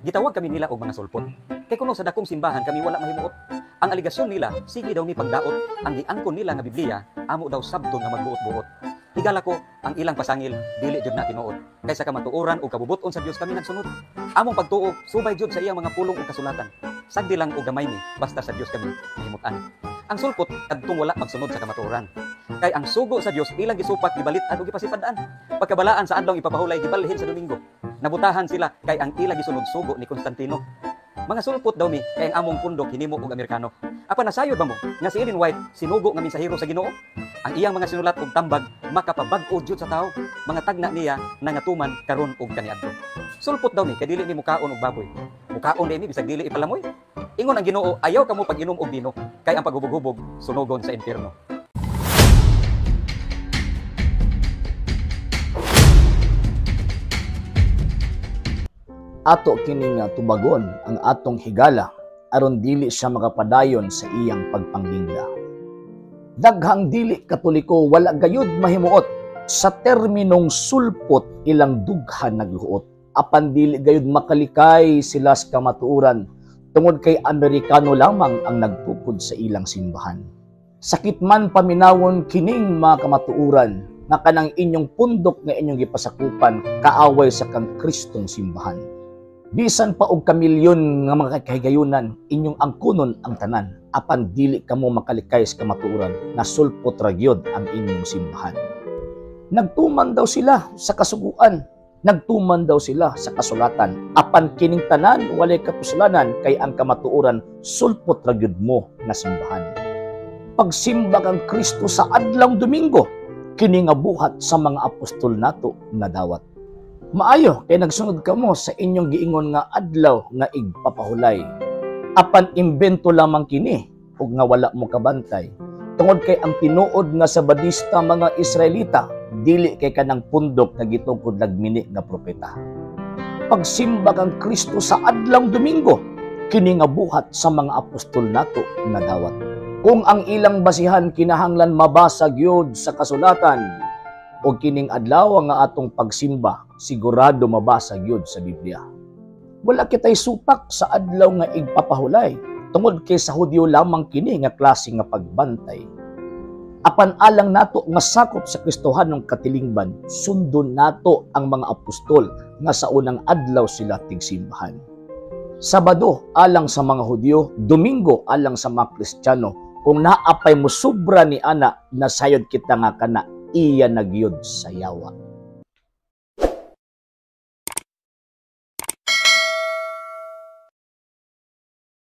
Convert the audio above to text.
Gitawag kami nila og mga sulpot. Kay kuno sa dakong simbahan kami wala mahimuot. Ang aligasyon nila, sige daw mi pagdaot, ang giangkon nila nga Biblia, amo daw sabton nga magbuot-buot. Higala ko, ang ilang pasangil, dili jud na tinuod. Kaysa ka matuoran o kabubuton sa Dios kami nagsunod. Among pagtuo, subay jud sa iyang mga pulong o kasulatan. Sagdi lang o gamay ni, basta sa Dios kami mahimutan. Ang sulpot, kadtong wala magsunod sa kamatuoran. Kay ang sugo sa Dios, ilang gisupat, gibalit at gipasipadaan. Pagkabalaan sa adlaw ipapahulay, gibalhin sa Domingo. Nabutahan sila kay ang ilang gisunod sugo ni Constantino. Mga sulpot daw mi, kay ang among pundok hinimo og Amerikano. Apan nasayod ba mo, nga si Ellen White, sinugo nga mensahero sa Ginoo? Ang iyang mga sinulat og tambag, makapabag-o jud sa tao. Mga tagna niya, nangatuman karon og kaniadto. Sulpot daw mi, kay dili ni mukaon og baboy. Mukaon din mi, bisag dili ipalamoy. Ingon ang Ginoo, ayaw kamo pag-inom og bino, kay ang paghubog-hubog, sunugon sa impyerno. Ato kini nga tubagon ang atong higala aron dili siya makapadayon sa iyang pagpanglingla. Daghang dili Katoliko wala gayud mahimuot sa terminong sulpot ilang dughan nagluot. Apan dili gayud makalikay sila sa kamatuoran tungod kay Amerikano lamang ang nagtukod sa ilang simbahan. Sakit man paminawon kining mga kamatuoran nga kanang inyong pundok nga inyong gipasakupan kaaway sa kang Kristong simbahan. Bisan pa og kamilyon nga mga kahigayunan, inyong angkunon ang tanan, apan dili kamo makalikay sa kamatuoran, nasulpot ra gyud ang inyong simbahan. Nagtuman daw sila sa kasuguan, nagtuman daw sila sa kasulatan, apan kining tanan walay kapusulanan kay ang kamatuoran sulpot ra gyud mo nga simbahan. Pagsimba kang Kristo sa adlaw Domingo, kini nga buhat sa mga apostol nato nga dawat. Maayo kay nagsunod kamo sa inyong giingon nga adlaw nga igpapahulay. Apan imbento lamang kini ug nga wala mo kabantay. Tungod kay ang tinuod nga sabadista mga Israelita dili kay kanang pundok nga gitungkod nagmini nga propeta. Pagsimba kang Kristo sa adlaw Domingo, kini nga buhat sa mga apostol nato nga dawat. Kung ang ilang basihan kinahanglan mabasa gyud sa kasulatan, o kining adlaw nga atong pagsimba, sigurado mabasa gyud sa Biblia. Wala kitay supak sa adlaw nga igpapahulay, tungod kay sa Hudyo lamang kini nga klase nga pagbantay. Apan alang nato nga sakop sa Kristohanong katilingban, sundon nato ang mga apostol nga sa unang adlaw sila tigsimbahan. Sabado alang sa mga Hudyo, Domingo alang sa mga Kristiyano. Kung naapay mo sobra ni ana, nasayod kita nga kana iya nagyod sa yawa.